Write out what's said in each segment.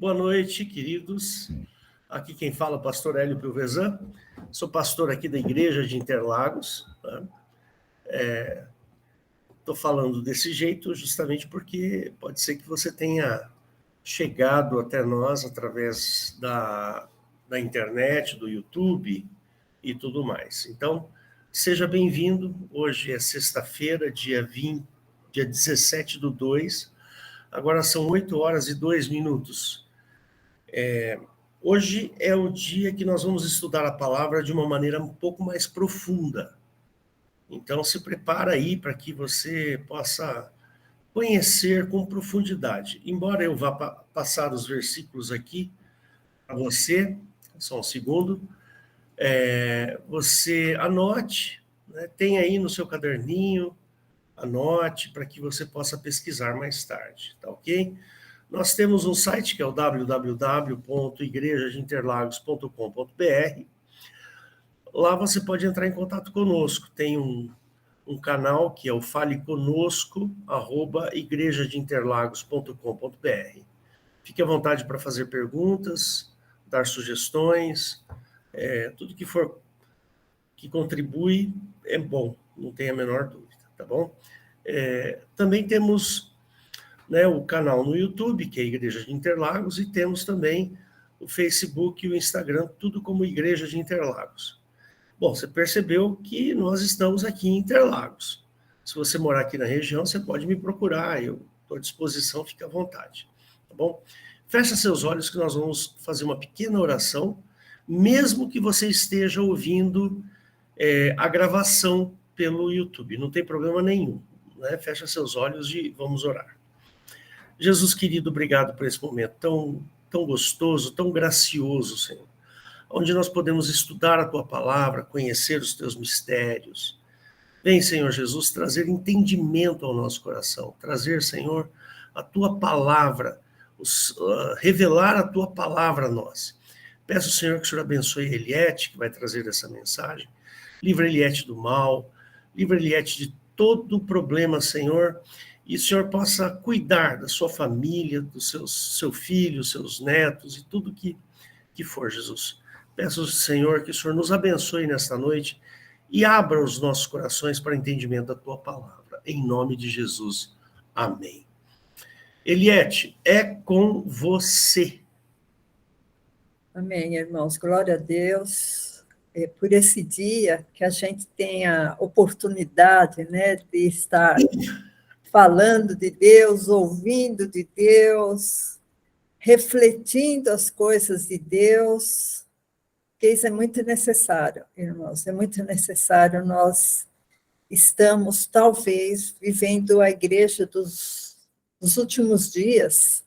Boa noite, queridos. Aqui quem fala é o pastor Hélio Pilvezan. Sou pastor aqui da Igreja de Interlagos. Estou falando desse jeito justamente porque pode ser que você tenha chegado até nós através da internet, do YouTube e tudo mais. Então, seja bem-vindo. Hoje é sexta-feira, dia 17/2. Agora são 8h02. Hoje é o dia que nós vamos estudar a palavra de uma maneira um pouco mais profunda. Então, se prepara aí para que você possa conhecer com profundidade. Embora eu vá passar os versículos aqui para você, só um segundo, você anote, né? Tem aí no seu caderninho, anote para que você possa pesquisar mais tarde, tá ok? Nós temos um site que é o www.igrejadeinterlagos.com.br. Lá você pode entrar em contato conosco. Tem um canal que é o faleconosco@igrejadeinterlagos.com.br. Fique à vontade para fazer perguntas, dar sugestões, tudo que for que contribui é bom, não tenha a menor dúvida, tá bom? Também temos, né, o canal no YouTube, que é a Igreja de Interlagos, e temos também o Facebook e o Instagram, tudo como Igreja de Interlagos. Bom, você percebeu que nós estamos aqui em Interlagos. Se você morar aqui na região, você pode me procurar, eu estou à disposição, fique à vontade, tá bom? Feche seus olhos que nós vamos fazer uma pequena oração, mesmo que você esteja ouvindo a gravação pelo YouTube, não tem problema nenhum, né? Fecha seus olhos e vamos orar. Jesus querido, obrigado por esse momento tão gostoso, tão gracioso, Senhor, onde nós podemos estudar a Tua palavra, conhecer os Teus mistérios. Vem, Senhor Jesus, trazer entendimento ao nosso coração, trazer, Senhor, a Tua palavra, revelar a Tua palavra a nós. Peço, Senhor, que o Senhor abençoe a Eliette, que vai trazer essa mensagem. Livra a Eliette do mal, livra a Eliette de todo problema, Senhor, e o Senhor possa cuidar da sua família, do seu filho, seus netos e tudo que for, Jesus. Peço, Senhor, que o Senhor nos abençoe nesta noite e abra os nossos corações para o entendimento da Tua palavra. Em nome de Jesus. Amém. Eliette, é com você. Amém, irmãos. Glória a Deus por esse dia que a gente tem a oportunidade, né, de estar falando de Deus, ouvindo de Deus, refletindo as coisas de Deus, que isso é muito necessário, irmãos, é muito necessário. Nós estamos, talvez, vivendo a igreja dos últimos dias,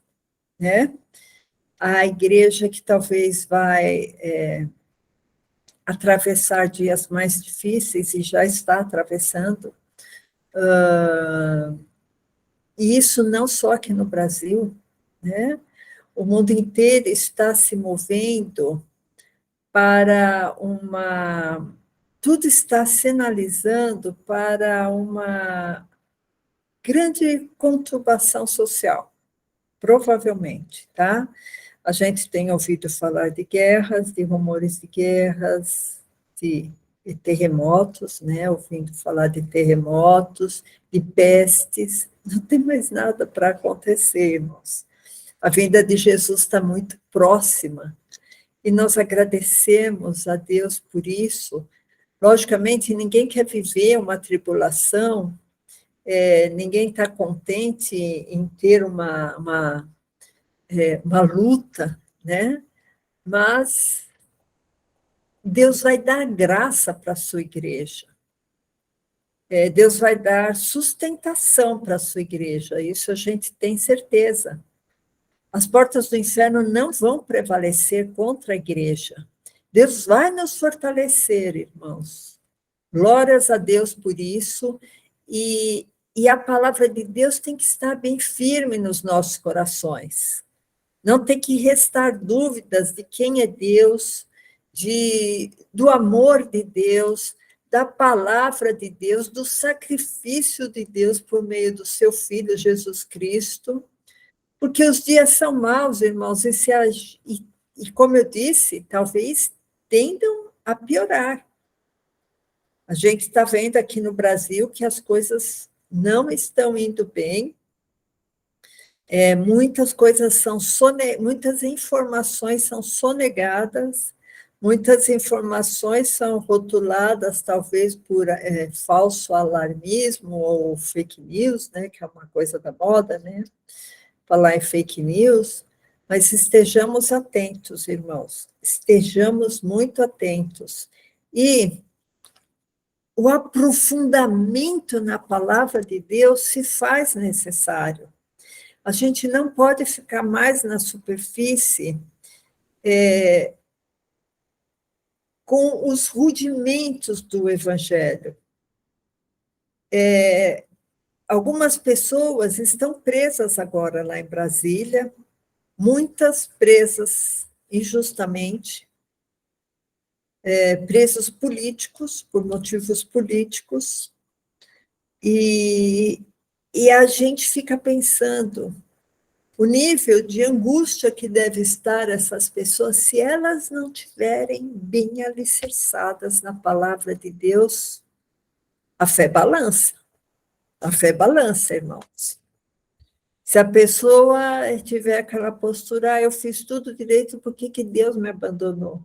né? A igreja que talvez vai atravessar dias mais difíceis e já está atravessando. E isso não só aqui no Brasil, né? O mundo inteiro está se movendo para tudo está sinalizando para uma grande conturbação social, provavelmente, tá? A gente tem ouvido falar de guerras, de rumores de guerras, de terremotos, né? Ouvindo falar de terremotos, de pestes. Não tem mais nada para acontecer, irmãos. A vinda de Jesus está muito próxima e nós agradecemos a Deus por isso. Logicamente, ninguém quer viver uma tribulação, ninguém está contente em ter uma luta, né? Mas Deus vai dar graça para a sua igreja. Deus vai dar sustentação para a sua igreja, isso a gente tem certeza. As portas do inferno não vão prevalecer contra a igreja. Deus vai nos fortalecer, irmãos. Glórias a Deus por isso. E a palavra de Deus tem que estar bem firme nos nossos corações. Não tem que restar dúvidas de quem é Deus, do amor de Deus, da palavra de Deus, do sacrifício de Deus por meio do seu Filho Jesus Cristo. Porque os dias são maus, irmãos, e como eu disse, talvez tendam a piorar. A gente está vendo aqui no Brasil que as coisas não estão indo bem, muitas coisas são muitas informações são sonegadas, muitas informações são rotuladas, talvez por falso alarmismo ou fake news, né, que é uma coisa da moda, né, falar em fake news, mas estejamos atentos, irmãos, estejamos muito atentos. E o aprofundamento na palavra de Deus se faz necessário. A gente não pode ficar mais na superfície com os rudimentos do Evangelho. Algumas pessoas estão presas agora lá em Brasília, muitas presas injustamente, presos políticos, por motivos políticos, e a gente fica pensando o nível de angústia que deve estar essas pessoas se elas não tiverem bem alicerçadas na palavra de Deus. A fé balança, irmãos. Se a pessoa tiver aquela postura, eu fiz tudo direito, por que Deus me abandonou?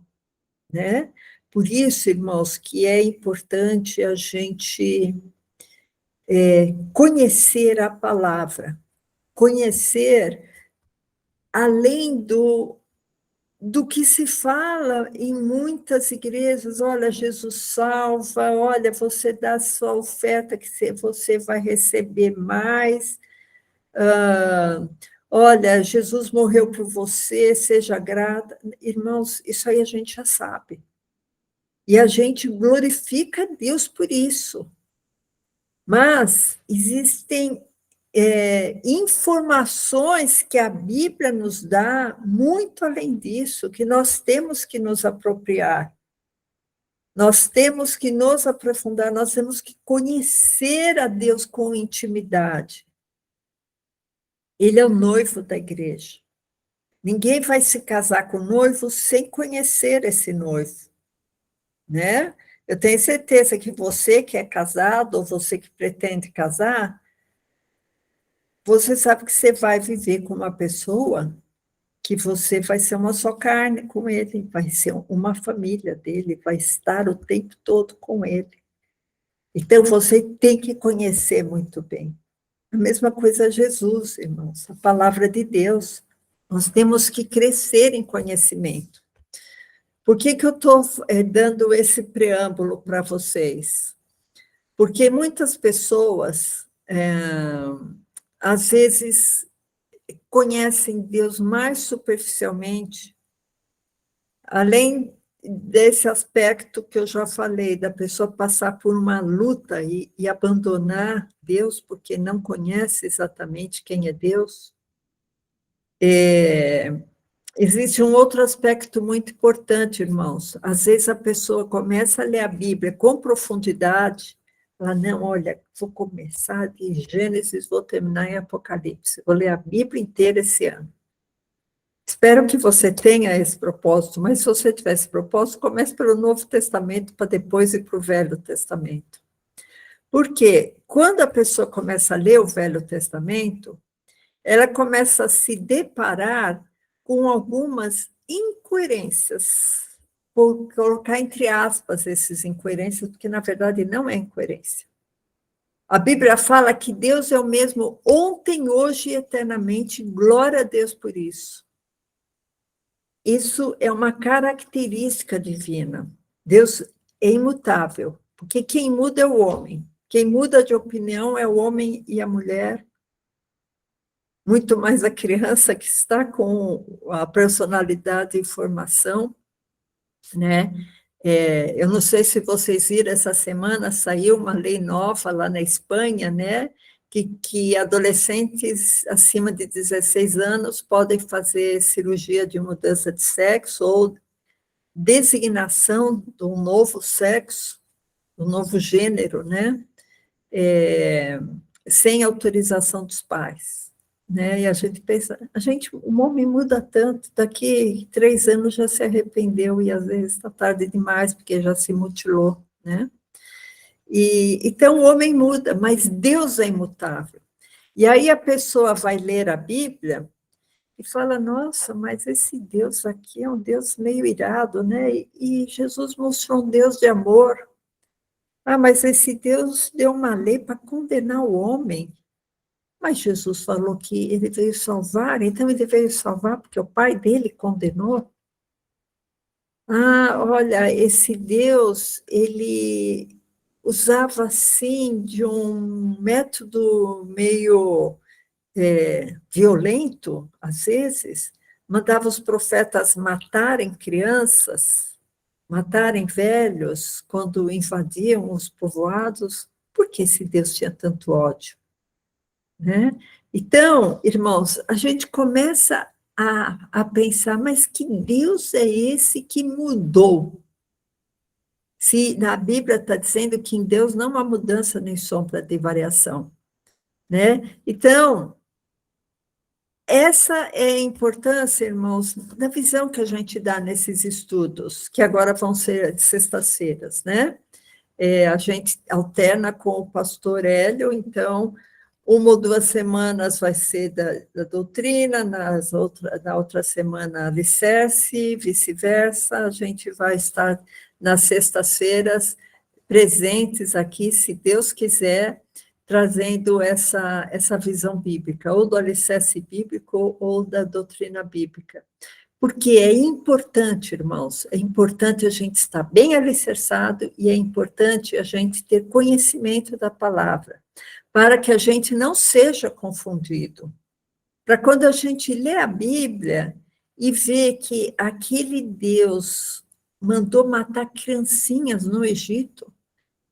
Né? Por isso, irmãos, que é importante a gente conhecer a palavra, conhecer além do que se fala em muitas igrejas. Olha, Jesus salva, olha, você dá sua oferta que você vai receber mais, olha, Jesus morreu por você, seja grata. Irmãos, isso aí a gente já sabe. E a gente glorifica a Deus por isso. Mas existem informações que a Bíblia nos dá muito além disso, que nós temos que nos apropriar. Nós temos que nos aprofundar, nós temos que conhecer a Deus com intimidade. Ele é o noivo da igreja. Ninguém vai se casar com o noivo sem conhecer esse noivo, né? Eu tenho certeza que você que é casado, ou você que pretende casar, você sabe que você vai viver com uma pessoa que você vai ser uma só carne com ele, vai ser uma família dele, vai estar o tempo todo com ele. Então, você tem que conhecer muito bem. A mesma coisa Jesus, irmãos, a palavra de Deus. Nós temos que crescer em conhecimento. Por que eu estou dando esse preâmbulo para vocês? Porque muitas pessoas, às vezes, conhecem Deus mais superficialmente, além desse aspecto que eu já falei, da pessoa passar por uma luta e abandonar Deus porque não conhece exatamente quem é Deus. Existe um outro aspecto muito importante, irmãos. Às vezes a pessoa começa a ler a Bíblia com profundidade, ela, não, olha, vou começar de Gênesis, vou terminar em Apocalipse, vou ler a Bíblia inteira esse ano. Espero que você tenha esse propósito, mas se você tiver esse propósito, comece pelo Novo Testamento para depois ir para o Velho Testamento. Porque quando a pessoa começa a ler o Velho Testamento, ela começa a se deparar com algumas incoerências. Vou colocar entre aspas essas incoerências, porque na verdade não é incoerência. A Bíblia fala que Deus é o mesmo ontem, hoje e eternamente, glória a Deus por isso. Isso é uma característica divina. Deus é imutável, porque quem muda é o homem. Quem muda de opinião é o homem e a mulher, muito mais a criança que está com a personalidade e formação, né? Eu não sei se vocês viram, essa semana saiu uma lei nova lá na Espanha, né? Que adolescentes acima de 16 anos podem fazer cirurgia de mudança de sexo ou designação de um novo sexo, um novo gênero, né? Sem autorização dos pais. né? E a gente pensa, o homem muda tanto, daqui 3 anos já se arrependeu e às vezes está tarde demais porque já se mutilou, né? Então o homem muda, mas Deus é imutável. E aí a pessoa vai ler a Bíblia e fala, nossa, mas esse Deus aqui é um Deus meio irado, né? E Jesus mostrou um Deus de amor. Ah, mas esse Deus deu uma lei para condenar o homem. Mas Jesus falou que ele veio salvar, então ele veio salvar porque o pai dele condenou. Ah, olha, esse Deus, ele usava, assim, de um método meio violento, às vezes, mandava os profetas matarem crianças, matarem velhos, quando invadiam os povoados. Por que esse Deus tinha tanto ódio? Né? Então, irmãos, a gente começa a pensar, mas que Deus é esse que mudou? Se na Bíblia está dizendo que em Deus não há mudança nem sombra de variação, né? Então, essa é a importância, irmãos, da visão que a gente dá nesses estudos, que agora vão ser de sextas-feiras, né? A gente alterna com o pastor Hélio, então, 1 ou 2 semanas vai ser da doutrina, na outra semana alicerce, vice-versa, a gente vai estar nas sextas-feiras presentes aqui, se Deus quiser, trazendo essa visão bíblica, ou do alicerce bíblico ou da doutrina bíblica. Porque é importante, irmãos, é importante a gente estar bem alicerçado e é importante a gente ter conhecimento da palavra, para que a gente não seja confundido. Para quando a gente lê a Bíblia e vê que aquele Deus mandou matar criancinhas no Egito,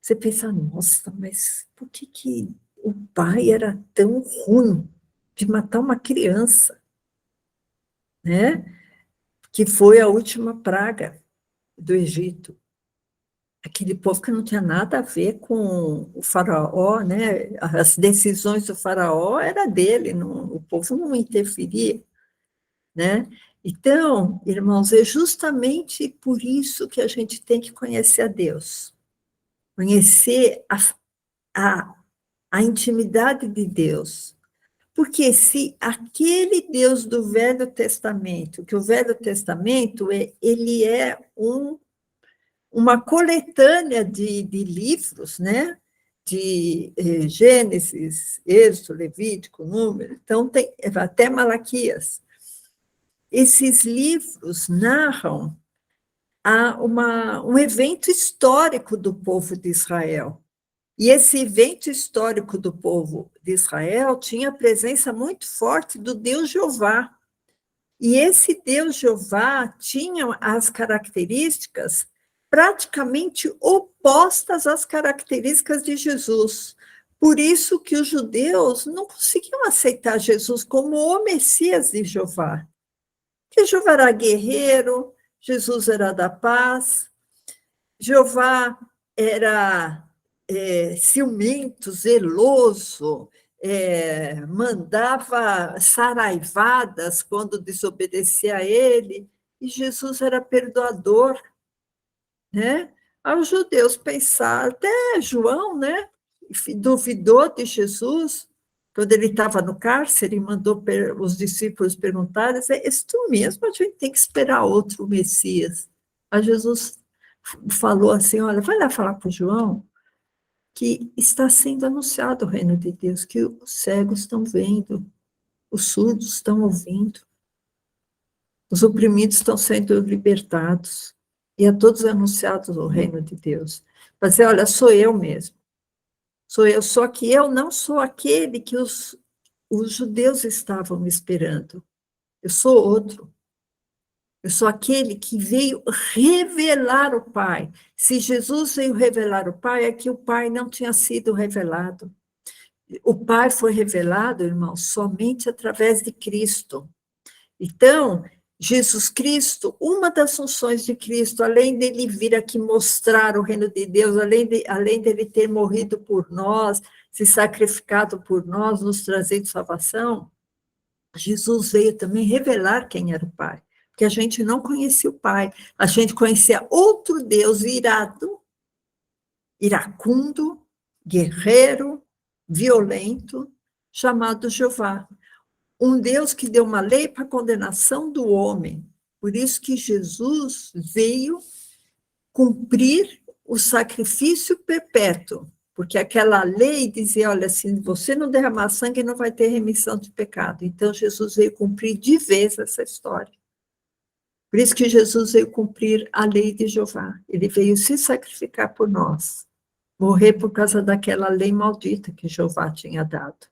você pensa, nossa, mas por que o pai era tão ruim de matar uma criança, né? Que foi a última praga do Egito. Aquele povo que não tinha nada a ver com o faraó, né? As decisões do faraó era dele, o povo não interferia, né? Então, irmãos, é justamente por isso que a gente tem que conhecer a Deus, conhecer a, a intimidade de Deus. Porque se aquele Deus do Velho Testamento, que o Velho Testamento ele é uma coletânea de livros, né? De Gênesis, Êxodo, Levítico, Número, então tem até Malaquias. Esses livros narram um evento histórico do povo de Israel. E esse evento histórico do povo de Israel tinha a presença muito forte do Deus Jeová. E esse Deus Jeová tinha as características praticamente opostas às características de Jesus. Por isso que os judeus não conseguiam aceitar Jesus como o Messias de Jeová. Porque Jeová era guerreiro, Jesus era da paz, Jeová era ciumento, zeloso, mandava saraivadas quando desobedecia a ele, e Jesus era perdoador, né? Aos judeus pensar, até João, né? Duvidou de Jesus, quando ele estava no cárcere, mandou os discípulos perguntarem, és tu mesmo, a gente tem que esperar outro Messias. Aí Jesus falou assim, olha, vai lá falar para o João, que está sendo anunciado o reino de Deus, que os cegos estão vendo, os surdos estão ouvindo, os oprimidos estão sendo libertados, e a todos anunciados o reino de Deus. Mas olha, sou eu mesmo, sou eu, só que eu não sou aquele que os judeus estavam me esperando, eu sou outro. Eu sou aquele que veio revelar o Pai. Se Jesus veio revelar o Pai, é que o Pai não tinha sido revelado. O Pai foi revelado, irmão, somente através de Cristo. Então, Jesus Cristo, uma das funções de Cristo, além dele vir aqui mostrar o reino de Deus, além dele ter morrido por nós, se sacrificado por nós, nos trazendo salvação, Jesus veio também revelar quem era o Pai, porque a gente não conhecia o Pai, a gente conhecia outro Deus irado, iracundo, guerreiro, violento, chamado Jeová. Um Deus que deu uma lei para a condenação do homem. Por isso que Jesus veio cumprir o sacrifício perpétuo, porque aquela lei dizia, olha, se você não derramar sangue, não vai ter remissão de pecado. Então, Jesus veio cumprir de vez essa história. Por isso que Jesus veio cumprir a lei de Jeová. Ele veio se sacrificar por nós, morrer por causa daquela lei maldita que Jeová tinha dado.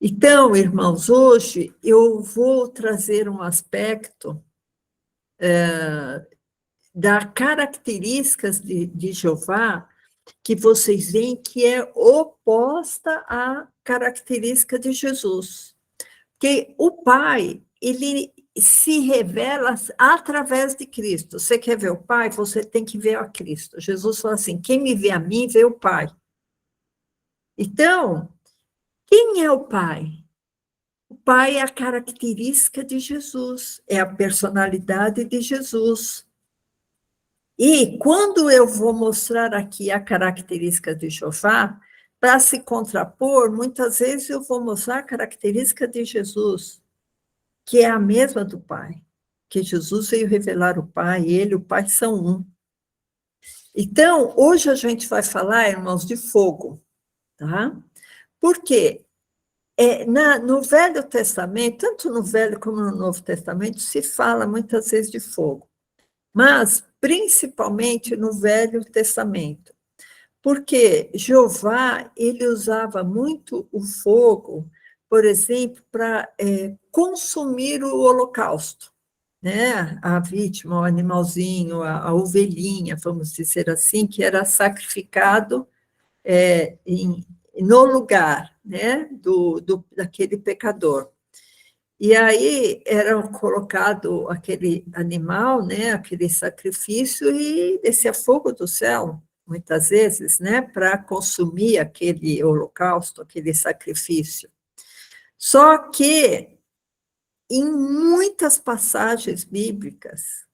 Então, irmãos, hoje eu vou trazer um aspecto das características de Jeová que vocês veem que é oposta à característica de Jesus. Porque o Pai, ele se revela através de Cristo. Você quer ver o Pai? Você tem que ver a Cristo. Jesus falou assim, quem me vê a mim, vê o Pai. Então, quem é o Pai? O Pai é a característica de Jesus, é a personalidade de Jesus. E quando eu vou mostrar aqui a característica de Jeová, para se contrapor, muitas vezes eu vou mostrar a característica de Jesus, que é a mesma do Pai, que Jesus veio revelar o Pai, ele e o Pai são um. Então, hoje a gente vai falar, irmãos, de fogo, tá? Por quê? No Velho Testamento, tanto no Velho como no Novo Testamento, se fala muitas vezes de fogo, mas principalmente no Velho Testamento, porque Jeová, ele usava muito o fogo, por exemplo, para consumir o holocausto, né? A vítima, o animalzinho, a ovelhinha, vamos dizer assim, que era sacrificado no lugar, né, daquele pecador. E aí era colocado aquele animal, né, aquele sacrifício, e descia fogo do céu, muitas vezes, né, para consumir aquele holocausto, aquele sacrifício. Só que, em muitas passagens bíblicas,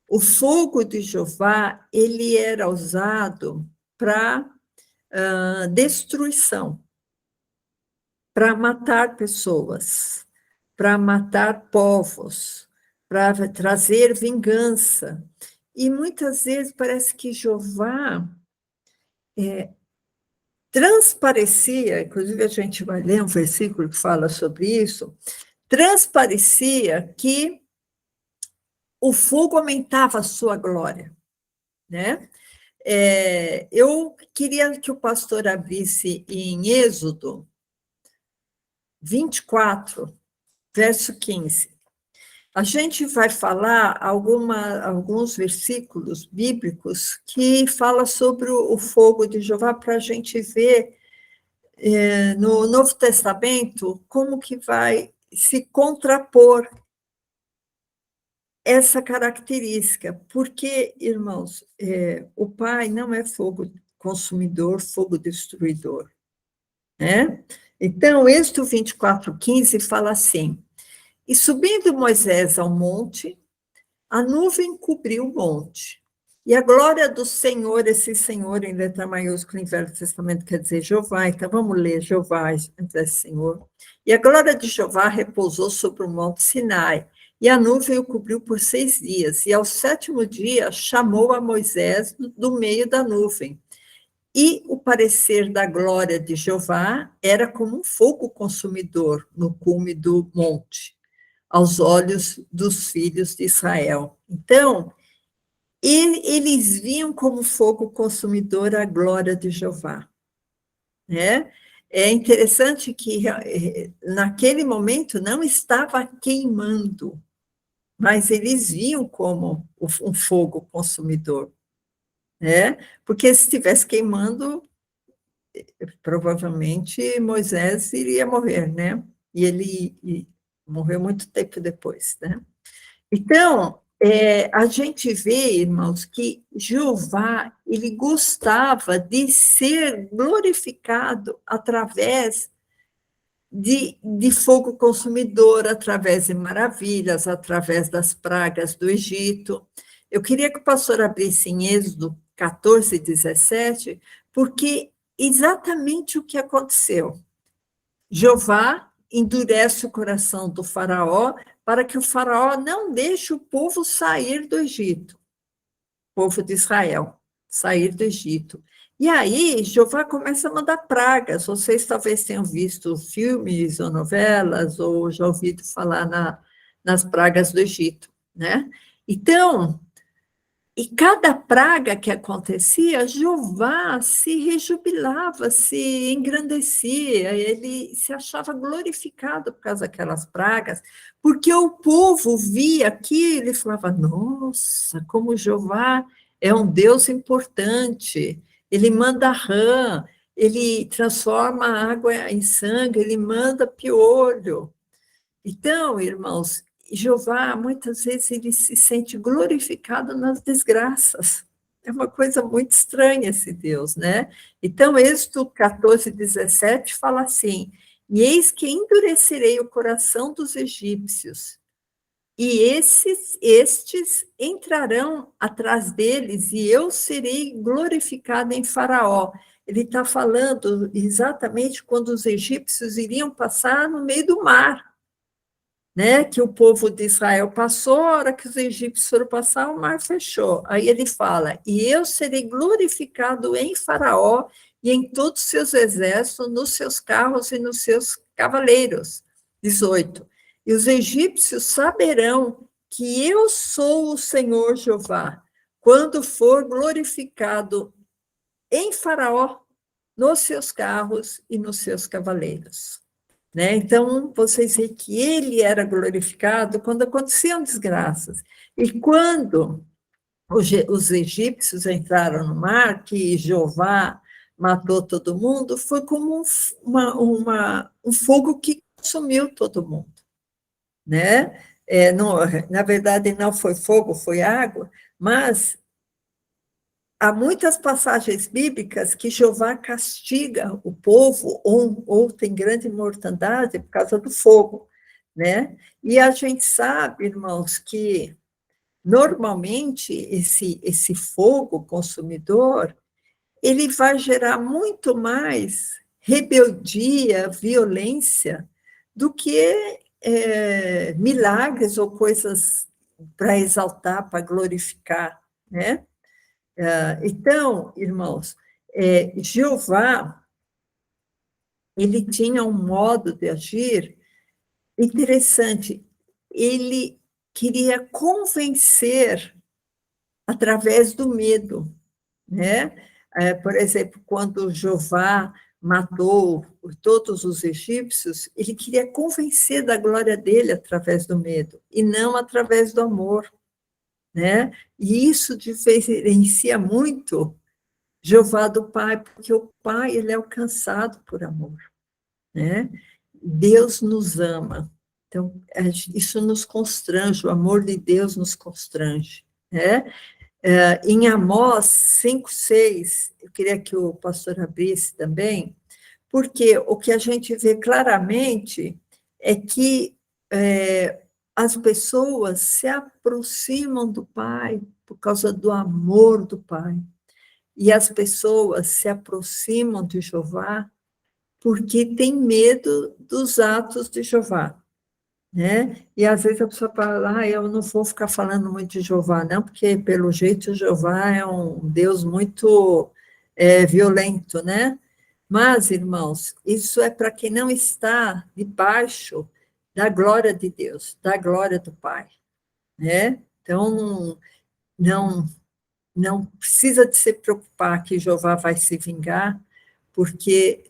o fogo de Jeová, ele era usado para destruição, para matar pessoas, para matar povos, para trazer vingança. E muitas vezes parece que Jeová transparecia, inclusive a gente vai ler um versículo que fala sobre isso, transparecia que o fogo aumentava a sua glória, né? Eu queria que o pastor abrisse em Êxodo 24, verso 15. A gente vai falar alguns versículos bíblicos que falam sobre o fogo de Jeová, para a gente ver no Novo Testamento como que vai se contrapor essa característica. Porque, irmãos, o Pai não é fogo consumidor, fogo destruidor, né? Então, Êxodo 24:15 fala assim: e subindo Moisés ao monte, a nuvem cobriu o monte. E a glória do Senhor, esse Senhor em letra maiúscula em Velho Testamento quer dizer Jeová, então vamos ler Jeová, Senhor. E a glória de Jeová repousou sobre o monte Sinai, e a nuvem o cobriu por 6 dias. E ao 7º dia chamou a Moisés do meio da nuvem. E o parecer da glória de Jeová era como um fogo consumidor no cume do monte, aos olhos dos filhos de Israel. Então, eles viam como fogo consumidor a glória de Jeová, né? É interessante que naquele momento não estava queimando, mas eles viam como um fogo consumidor, né? Porque se estivesse queimando, provavelmente Moisés iria morrer, né? E ele morreu muito tempo depois, né? Então, a gente vê, irmãos, que Jeová, ele gostava de ser glorificado através de fogo consumidor, através de maravilhas, através das pragas do Egito. Eu queria que o pastor abrisse em Êxodo 14, 17, porque exatamente o que aconteceu. Jeová endurece o coração do faraó para que o faraó não deixe o povo sair do Egito, o povo de Israel, sair do Egito. E aí, Jeová começa a mandar pragas. Vocês talvez tenham visto filmes ou novelas, ou já ouvido falar nas pragas do Egito, né? Então, e cada praga que acontecia, Jeová se rejubilava, se engrandecia, ele se achava glorificado por causa daquelas pragas, porque o povo via aquilo e falava, nossa, como Jeová é um Deus importante, ele manda rã, ele transforma a água em sangue, ele manda piolho. Então, irmãos, Jeová, muitas vezes, ele se sente glorificado nas desgraças. É uma coisa muito estranha esse Deus, né? Então, Êxodo 14, 17 fala assim, e eis que endurecerei o coração dos egípcios, e estes entrarão atrás deles, e eu serei glorificado em Faraó. Ele está falando exatamente quando os egípcios iriam passar no meio do mar, né, que o povo de Israel passou, a hora que os egípcios foram passar, o mar fechou. Aí ele fala, e eu serei glorificado em Faraó e em todos os seus exércitos, nos seus carros e nos seus cavaleiros. 18. E os egípcios saberão que eu sou o Senhor Jeová, quando for glorificado em Faraó, nos seus carros e nos seus cavaleiros. Né? Então, vocês veem que ele era glorificado quando aconteciam desgraças. E quando os egípcios entraram no mar, que Jeová matou todo mundo, foi como um fogo que consumiu todo mundo. Né? Não, na verdade, não foi fogo, foi água, mas há muitas passagens bíblicas que Jeová castiga o povo ou tem grande mortandade por causa do fogo, né? E a gente sabe, irmãos, que normalmente esse fogo consumidor, ele vai gerar muito mais rebeldia, violência, do que milagres ou coisas para exaltar, para glorificar, né? Então, irmãos, Jeová, ele tinha um modo de agir interessante. Ele queria convencer através do medo, né? Por exemplo, quando Jeová matou todos os egípcios, ele queria convencer da glória dele através do medo, e não através do amor, né? E isso diferencia muito Jeová do Pai, porque o Pai, ele é alcançado por amor, né? Deus nos ama. Então, isso nos constrange, o amor de Deus nos constrange, né? Em Amós 5:6, eu queria que o pastor abrisse também, porque o que a gente vê claramente é que as pessoas se aproximam do Pai por causa do amor do Pai. E as pessoas se aproximam de Jeová porque têm medo dos atos de Jeová, né? E às vezes a pessoa fala, eu não vou ficar falando muito de Jeová, não, porque pelo jeito Jeová é um Deus muito violento, né? Mas, irmãos, isso é para quem não está debaixo da glória de Deus, da glória do Pai, né? Então, não precisa de se preocupar que Jeová vai se vingar, porque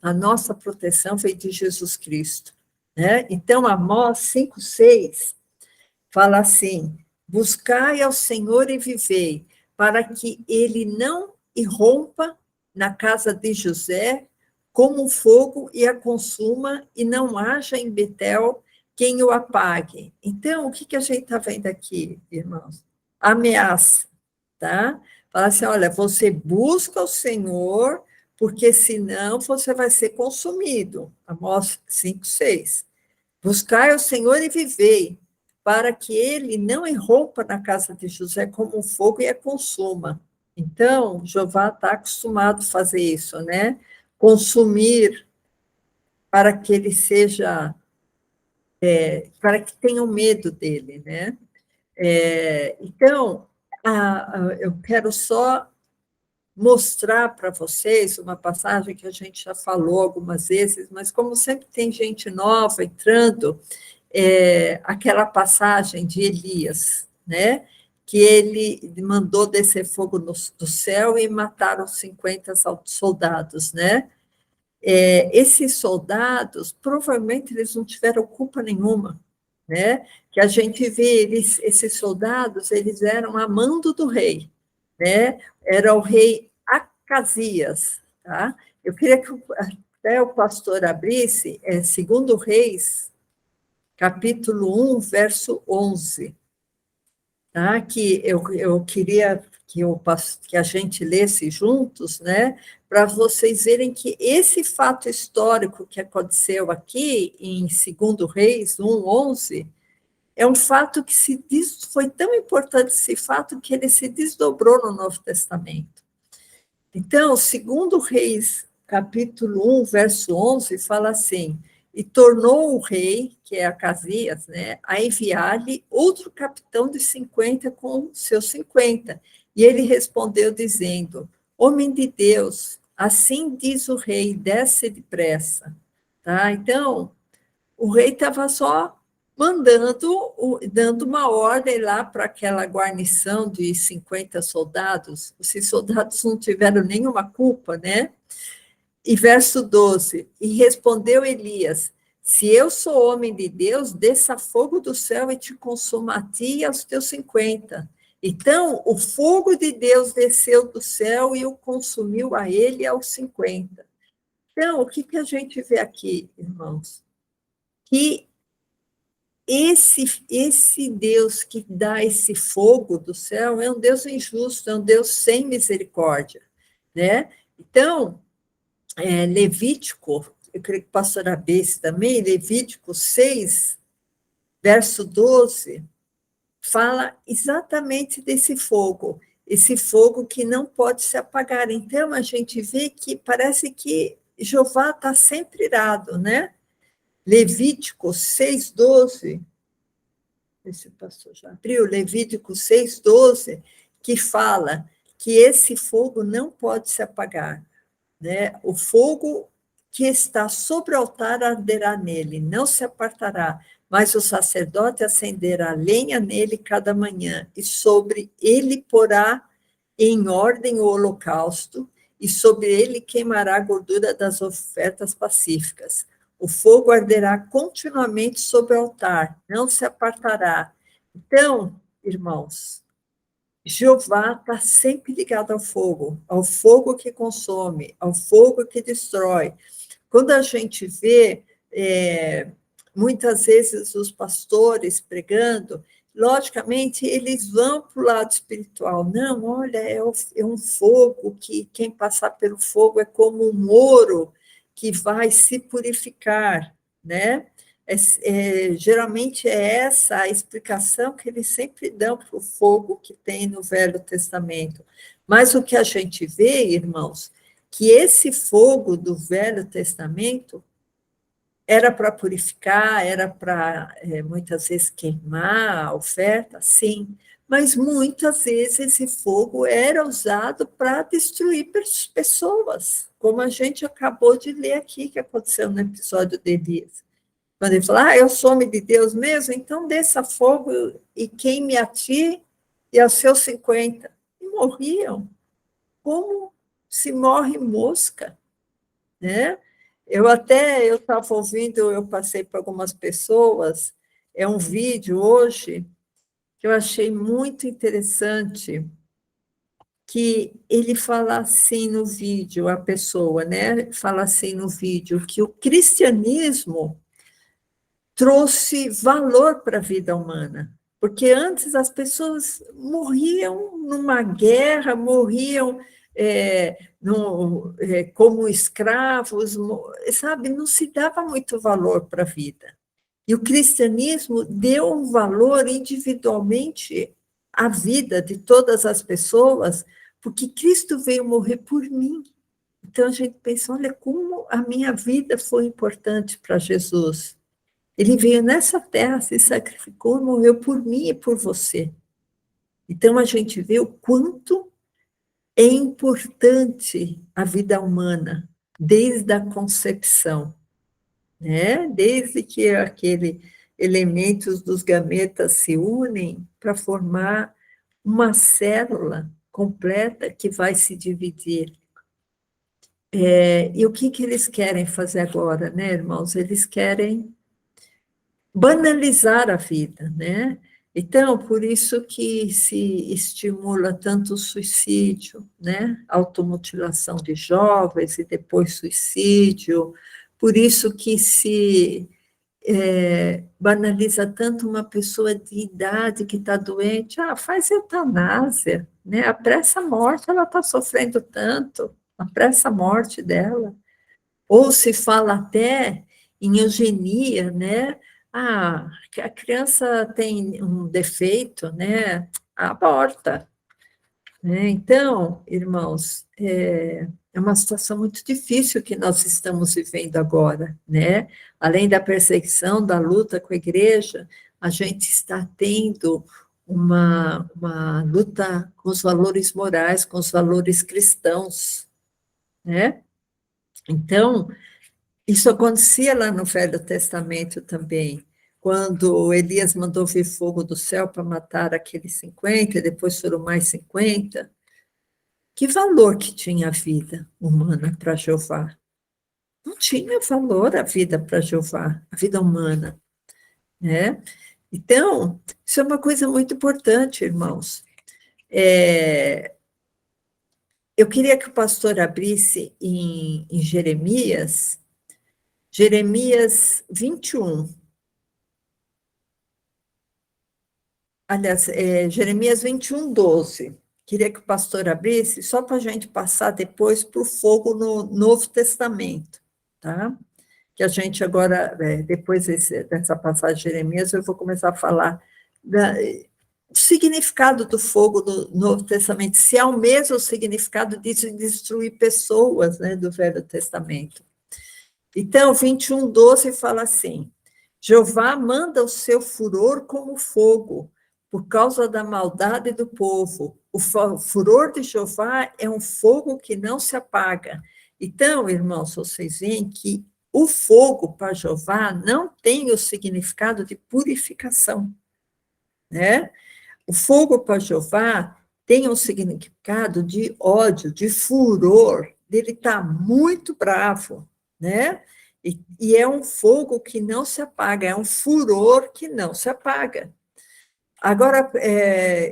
a nossa proteção veio de Jesus Cristo, né? Então, Amós 5:6 fala assim, buscai ao Senhor e vivei, para que ele não irrompa na casa de José como um fogo e a consuma, e não haja em Betel quem o apague. Então, o que a gente está vendo aqui, irmãos? Ameaça, tá? Fala assim, olha, você busca o Senhor porque senão você vai ser consumido. Amós 5:6. Buscai o Senhor e vivei, para que ele não irrompa na casa de José como um fogo e a consuma. Então, Jeová está acostumado a fazer isso, né? Consumir para que ele seja, para que tenham medo dele, né? Então, eu quero só mostrar para vocês uma passagem que a gente já falou algumas vezes, mas como sempre tem gente nova entrando, aquela passagem de Elias, né? Que ele mandou descer fogo do céu e mataram 50 soldados, né? Esses soldados, provavelmente eles não tiveram culpa nenhuma, né? Que a gente vê, esses soldados, eles eram a mando do rei, né? Era o rei Acasias, tá? Eu queria que até o pastor abrisse, 2 Reis, capítulo 1, verso 11, tá? Que eu queria que a gente lesse juntos, né? Para vocês verem que esse fato histórico que aconteceu aqui em 2 Reis 1, 11, é um fato que foi tão importante esse fato que ele se desdobrou no Novo Testamento. Então, 2 Reis, capítulo 1, verso 11, fala assim: e tornou o rei, que é Acasias, né, a enviar-lhe outro capitão de 50 com seus 50. E ele respondeu dizendo: homem de Deus, assim diz o rei, desce depressa. Tá? Então, o rei estava só dando uma ordem lá para aquela guarnição de 50 soldados. Esses soldados não tiveram nenhuma culpa, né? E verso 12: e respondeu Elias: se eu sou homem de Deus, desça fogo do céu e te consuma a ti e aos teus 50. Então, o fogo de Deus desceu do céu e o consumiu a ele e aos 50. Então, o que a gente vê aqui, irmãos? Que esse Deus que dá esse fogo do céu é um Deus injusto, é um Deus sem misericórdia, né? Então, Levítico, eu creio que o pastor Abesse também, Levítico 6, verso 12, fala exatamente desse fogo, esse fogo que não pode se apagar. Então, a gente vê que parece que Jeová está sempre irado, né? Levítico 6, 12, esse pastor já abriu, Levítico 6, 12, que fala que esse fogo não pode se apagar, né? O fogo que está sobre o altar arderá nele, não se apartará, mas o sacerdote acenderá lenha nele cada manhã, e sobre ele porá em ordem o holocausto, e sobre ele queimará a gordura das ofertas pacíficas. O fogo arderá continuamente sobre o altar, não se apartará. Então, irmãos, Jeová está sempre ligado ao fogo que consome, ao fogo que destrói. Quando a gente vê, muitas vezes, os pastores pregando, logicamente, eles vão para o lado espiritual. Não, olha, é um fogo que quem passar pelo fogo é como um ouro que vai se purificar, né? Geralmente é essa a explicação que eles sempre dão para o fogo que tem no Velho Testamento. Mas o que a gente vê, irmãos, que esse fogo do Velho Testamento era para purificar, era para, muitas vezes, queimar a oferta, sim, mas muitas vezes esse fogo era usado para destruir pessoas, como a gente acabou de ler aqui, que aconteceu no episódio de Elias. Quando ele falou, eu sou homem de Deus mesmo, então desça fogo e queime a ti e aos seus 50. E morriam, como se morre mosca, né? Eu estava ouvindo, eu passei por algumas pessoas, é um vídeo hoje que eu achei muito interessante, que ele fala assim no vídeo, a pessoa, né, fala assim no vídeo, que o cristianismo trouxe valor para a vida humana, porque antes as pessoas morriam numa guerra, morriam como escravos, sabe? Não se dava muito valor para a vida. E o cristianismo deu um valor individualmente à vida de todas as pessoas, porque Cristo veio morrer por mim. Então a gente pensa, olha como a minha vida foi importante para Jesus. Ele veio nessa terra, se sacrificou, morreu por mim e por você. Então a gente vê o quanto é importante a vida humana, desde a concepção, né? Desde que aqueles elementos dos gametas se unem para formar uma célula completa que vai se dividir. E o que eles querem fazer agora, né, irmãos? Eles querem banalizar a vida, né? Então, por isso que se estimula tanto o suicídio, né? Automutilação de jovens e depois suicídio, por isso que se banaliza tanto uma pessoa de idade que está doente, faz eutanásia, né? Apressa a morte, ela está sofrendo tanto, apressa a morte dela. Ou se fala até em eugenia, né? A criança tem um defeito, né? Aborta. Né? Então, irmãos, é uma situação muito difícil que nós estamos vivendo agora, né? Além da perseguição, da luta com a igreja, a gente está tendo uma luta com os valores morais, com os valores cristãos, né? Então, isso acontecia lá no Velho Testamento também, quando Elias mandou vir fogo do céu para matar aqueles 50, e depois foram mais 50. Que valor que tinha a vida humana para Jeová? Não tinha valor a vida para Jeová, a vida humana, né? Então, isso é uma coisa muito importante, irmãos. Eu queria que o pastor abrisse em Jeremias 21. Aliás, Jeremias 21, 12. Queria que o pastor abrisse, só para a gente passar depois para o fogo no Novo Testamento, tá? Que a gente agora, depois dessa passagem de Jeremias, eu vou começar a falar o significado do fogo do Novo Testamento, se é o mesmo significado de destruir pessoas, né, do Velho Testamento. Então, 21, 12 fala assim: Jeová manda o seu furor como fogo, por causa da maldade do povo. O furor de Jeová é um fogo que não se apaga. Então, irmãos, vocês veem que o fogo para Jeová não tem o significado de purificação, né? O fogo para Jeová tem um significado de ódio, de furor, dele estar muito bravo, né? E é um fogo que não se apaga, é um furor que não se apaga. Agora,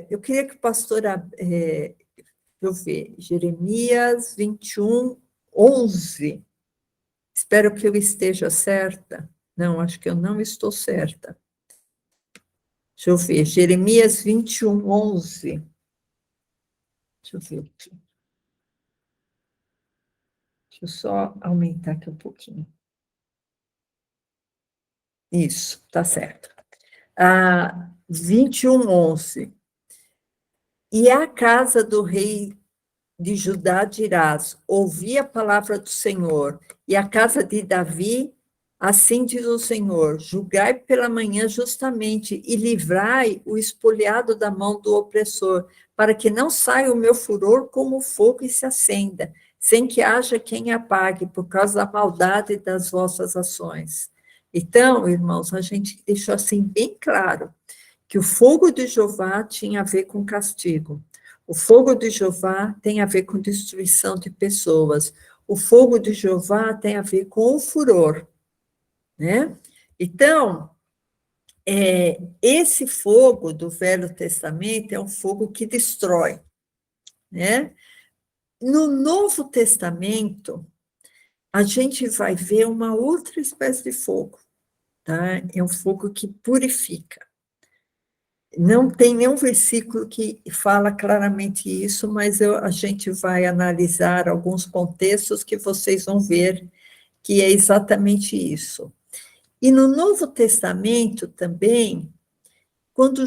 eu queria que o pastor, deixa eu ver, Jeremias 21, 11. Espero que eu esteja certa. Não, acho que eu não estou certa. Deixa eu ver, Jeremias 21, 11. Deixa eu ver aqui. Deixa eu só aumentar aqui um pouquinho. Isso, está certo. 21, 11. E a casa do rei de Judá dirás, ouvi a palavra do Senhor, e a casa de Davi, assim diz o Senhor, julgai pela manhã justamente, e livrai o espoliado da mão do opressor, para que não saia o meu furor como fogo e se acenda, sem que haja quem apague, por causa da maldade das vossas ações. Então, irmãos, a gente deixou assim bem claro, que o fogo de Jeová tinha a ver com castigo. O fogo de Jeová tem a ver com destruição de pessoas. O fogo de Jeová tem a ver com o furor, né? Então, esse fogo do Velho Testamento é um fogo que destrói, né? No Novo Testamento, a gente vai ver uma outra espécie de fogo, tá? É um fogo que purifica. Não tem nenhum versículo que fala claramente isso, mas a gente vai analisar alguns contextos que vocês vão ver que é exatamente isso. E no Novo Testamento também, quando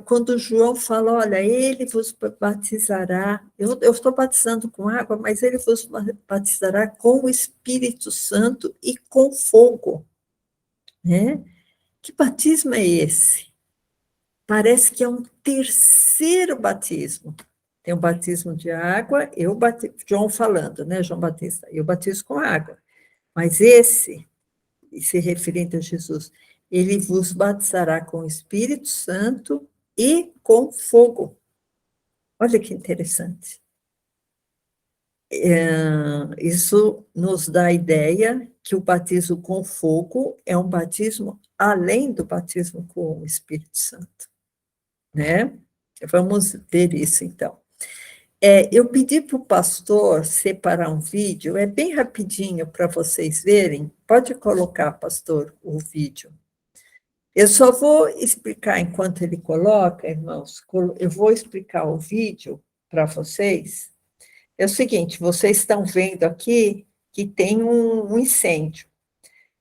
quando João fala, olha, ele vos batizará, eu estou batizando com água, mas ele vos batizará com o Espírito Santo e com fogo, né? Que batismo é esse? Parece que é um terceiro batismo. Tem o batismo de água, João falando, né, João Batista, eu batizo com água. Mas esse, se referindo a Jesus, ele vos batizará com o Espírito Santo e com fogo. Olha que interessante. Isso nos dá a ideia que o batismo com fogo é um batismo além do batismo com o Espírito Santo, né? Vamos ver isso, então. Eu pedi para o pastor separar um vídeo, é bem rapidinho para vocês verem. Pode colocar, pastor, o vídeo. Eu só vou explicar, enquanto ele coloca, irmãos, eu vou explicar o vídeo para vocês. É o seguinte, vocês estão vendo aqui que tem um incêndio.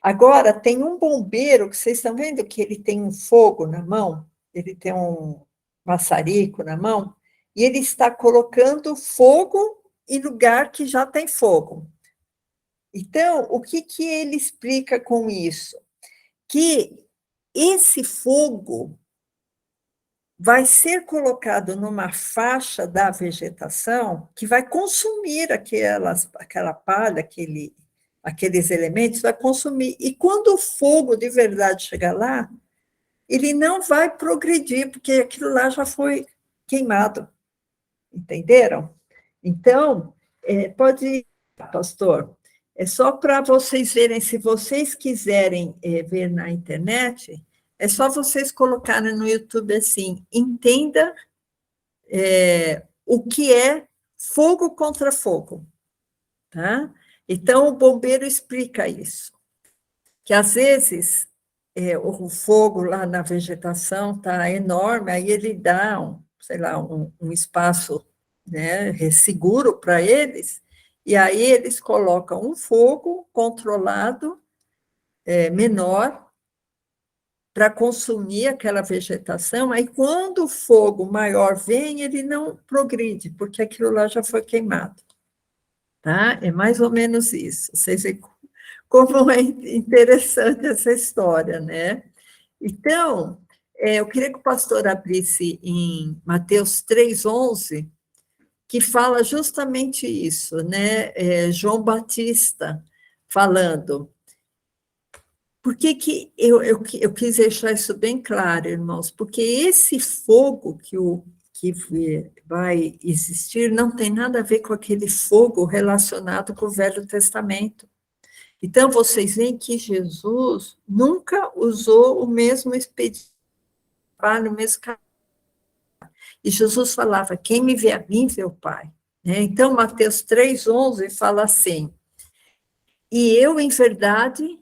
Agora, tem um bombeiro, que vocês estão vendo que ele tem um fogo na mão, ele tem um maçarico na mão, e ele está colocando fogo em lugar que já tem fogo. Então, o que ele explica com isso? Que esse fogo vai ser colocado numa faixa da vegetação que vai consumir aquela palha, aqueles elementos, vai consumir. E quando o fogo de verdade chegar lá, ele não vai progredir, porque aquilo lá já foi queimado. Entenderam? Então, pode ir, pastor. É só para vocês verem, se vocês quiserem ver na internet, é só vocês colocarem no YouTube assim, entenda o que é fogo contra fogo, tá? Então, o bombeiro explica isso, que às vezes o fogo lá na vegetação está enorme, aí ele dá, sei lá, um espaço, né, seguro para eles, e aí eles colocam um fogo controlado, menor, para consumir aquela vegetação, aí quando o fogo maior vem, ele não progride, porque aquilo lá já foi queimado. Tá? É mais ou menos isso. Vocês veem como é interessante essa história, né? Então, eu queria que o pastor abrisse em Mateus 3:11, que fala justamente isso, né? João Batista falando. Por que eu quis deixar isso bem claro, irmãos? Porque esse fogo que vai existir não tem nada a ver com aquele fogo relacionado com o Velho Testamento. Então, vocês veem que Jesus nunca usou o mesmo expediente, no mesmo caminho. E Jesus falava, quem me vê a mim, vê o Pai. Então, Mateus 3:11 fala assim, e eu, em verdade,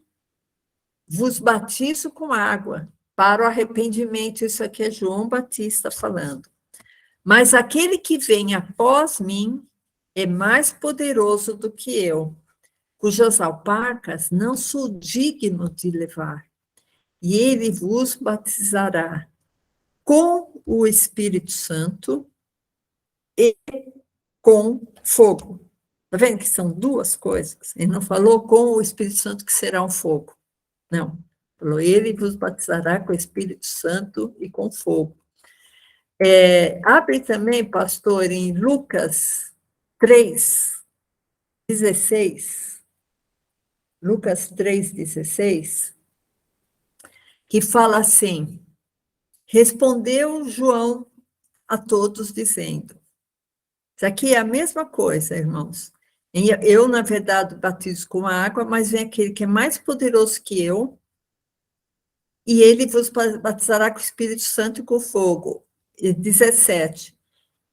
vos batizo com água para o arrependimento. Isso aqui é João Batista falando. Mas aquele que vem após mim é mais poderoso do que eu, cujas alparcas não sou digno de levar. E ele vos batizará com o Espírito Santo e com fogo. Está vendo que são duas coisas? Ele não falou com o Espírito Santo que será um fogo. Não. Falou, ele vos batizará com o Espírito Santo e com fogo. Abre também, pastor, em Lucas 3:16. Lucas 3:16, que fala assim, respondeu João a todos dizendo, isso aqui é a mesma coisa, irmãos. Eu, na verdade, batizo com água, mas vem aquele que é mais poderoso que eu, e ele vos batizará com o Espírito Santo e com fogo. 17.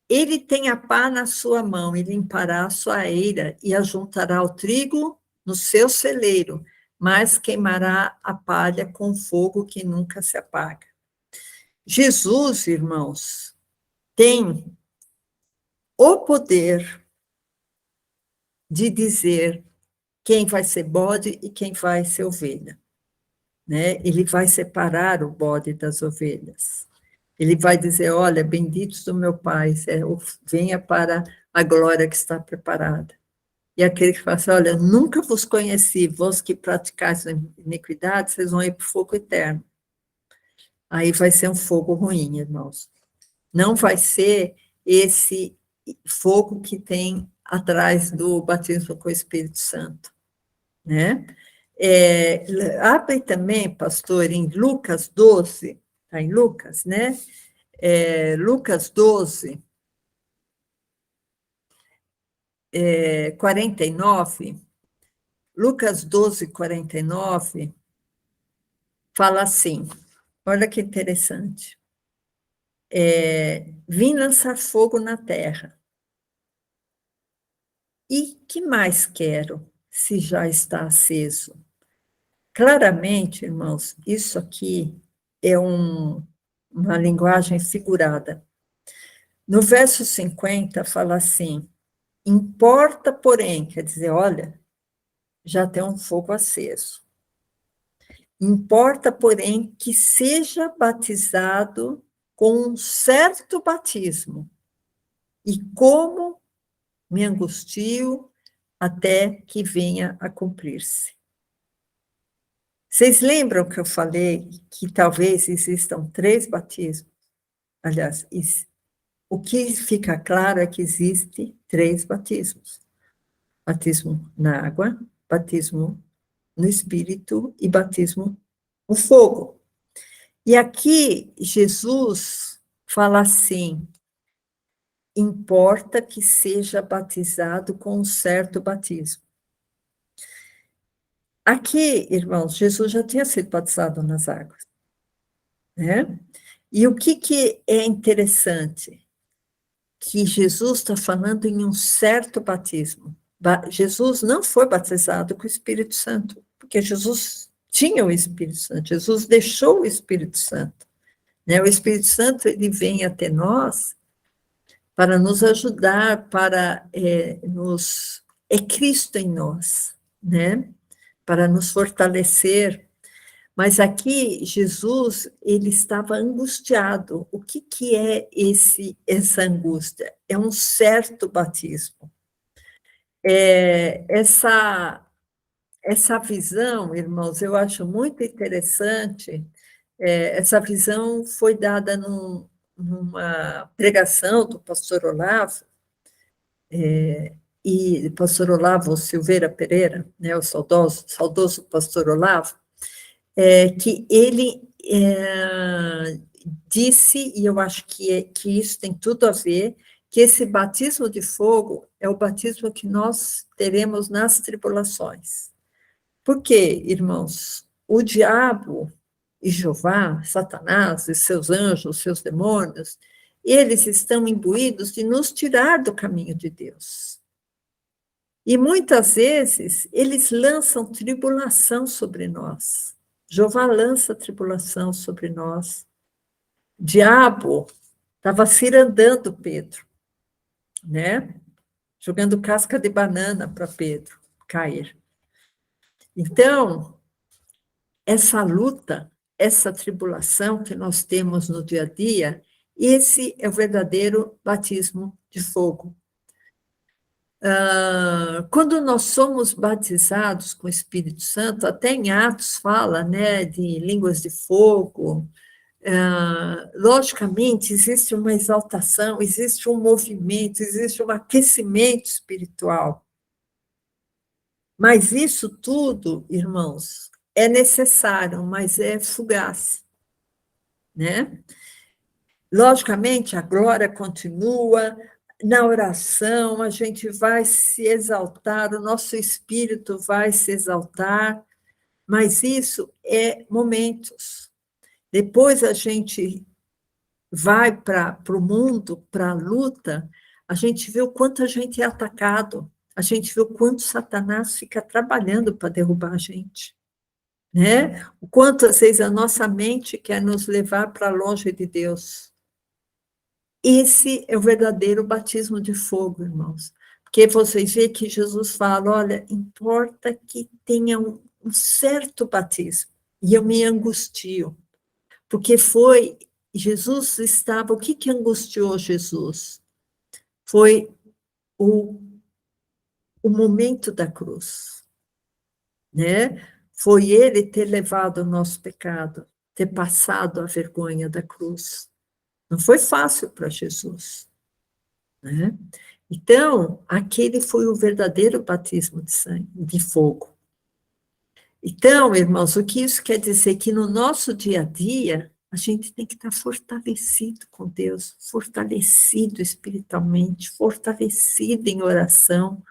Ele tem a pá na sua mão, e limpará a sua eira, e ajuntará o trigo no seu celeiro, mas queimará a palha com fogo que nunca se apaga. Jesus, irmãos, tem o poder de dizer quem vai ser bode e quem vai ser ovelha, né? Ele vai separar o bode das ovelhas. Ele vai dizer, olha, benditos do meu Pai, venha para a glória que está preparada. E aquele que fala assim, olha, nunca vos conheci, vós que praticais iniquidade, vocês vão ir para o fogo eterno. Aí vai ser um fogo ruim, irmãos. Não vai ser esse fogo que tem atrás do batismo com o Espírito Santo, né? Abre também, pastor, em Lucas 12, está em Lucas, né? Lucas 12, 49, Lucas 12, 49, fala assim, olha que interessante, vim lançar fogo na terra, e que mais quero, se já está aceso? Claramente, irmãos, isso aqui é uma linguagem figurada. No verso 50, fala assim, importa, porém, quer dizer, olha, já tem um fogo aceso. Importa, porém, que seja batizado com um certo batismo. E como me angustio até que venha a cumprir-se. Vocês lembram que eu falei que talvez existam 3 batismos? Aliás, o que fica claro é que existe 3 batismos. Batismo na água, batismo no Espírito e batismo no fogo. E aqui Jesus fala assim, importa que seja batizado com um certo batismo. Aqui, irmãos, Jesus já tinha sido batizado nas águas, né? E o que é interessante? Que Jesus está falando em um certo batismo. Jesus não foi batizado com o Espírito Santo, porque Jesus tinha o Espírito Santo, Jesus deixou o Espírito Santo, né? O Espírito Santo, ele vem até nós para nos ajudar, é Cristo em nós, né? Para nos fortalecer. Mas aqui, Jesus, ele estava angustiado. O que é essa angústia? É um certo batismo. Essa visão, irmãos, eu acho muito interessante. Essa visão foi dada numa pregação do pastor Olavo, e pastor Olavo Silveira Pereira, né, o saudoso pastor Olavo, que ele disse, e eu acho que isso tem tudo a ver, que esse batismo de fogo é o batismo que nós teremos nas tribulações. Por quê, irmãos? O diabo e Jeová, Satanás e seus anjos, seus demônios, eles estão imbuídos de nos tirar do caminho de Deus. E muitas vezes eles lançam tribulação sobre nós. Jeová lança tribulação sobre nós. O diabo estava cirandando Pedro, né? Jogando casca de banana para Pedro cair. Então, essa luta, essa tribulação que nós temos no dia a dia, esse é o verdadeiro batismo de fogo. Quando nós somos batizados com o Espírito Santo, até em Atos fala, né, de línguas de fogo, logicamente existe uma exaltação, existe um movimento, existe um aquecimento espiritual. Mas isso tudo, irmãos, é necessário, mas é fugaz, né? Logicamente, a glória continua, na oração a gente vai se exaltar, o nosso espírito vai se exaltar, mas isso é momentos. Depois a gente vai para o mundo, para a luta, a gente vê o quanto a gente é atacado, a gente vê o quanto Satanás fica trabalhando para derrubar a gente, né? O quanto, às vezes, a nossa mente quer nos levar para longe de Deus. Esse é o verdadeiro batismo de fogo, irmãos. Porque vocês veem que Jesus fala, olha, importa que tenha um certo batismo. E eu me angustio. Porque Jesus estava, o que angustiou Jesus? Foi o momento da cruz, né? Foi ele ter levado o nosso pecado, ter passado a vergonha da cruz. Não foi fácil para Jesus, né? Então, aquele foi o verdadeiro batismo de sangue, de fogo. Então, irmãos, o que isso quer dizer? Que no nosso dia a dia, a gente tem que estar fortalecido com Deus, fortalecido espiritualmente, fortalecido em oração,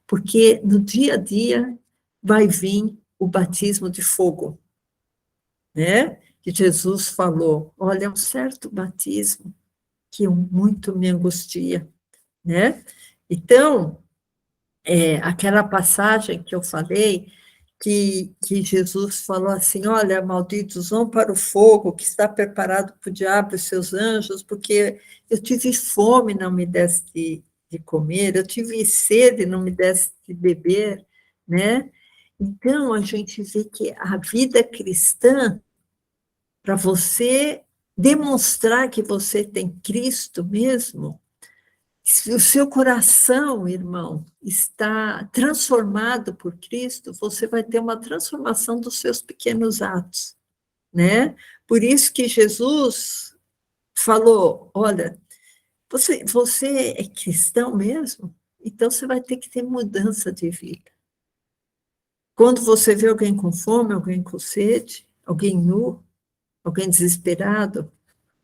porque no dia a dia vai vir o batismo de fogo, né? Que Jesus falou, olha, é um certo batismo que muito me angustia, né? Então, aquela passagem que eu falei, que Jesus falou assim, olha, malditos, vão para o fogo que está preparado para o diabo e seus anjos, porque eu tive fome, não me desse de comer, eu tive sede, não me desse de beber, né? Então, a gente vê que a vida cristã, para você demonstrar que você tem Cristo mesmo, se o seu coração, irmão, está transformado por Cristo, você vai ter uma transformação dos seus pequenos atos, né? Por isso que Jesus falou, olha, você é cristão mesmo? Então você vai ter que ter mudança de vida. Quando você vê alguém com fome, alguém com sede, alguém nu, alguém desesperado,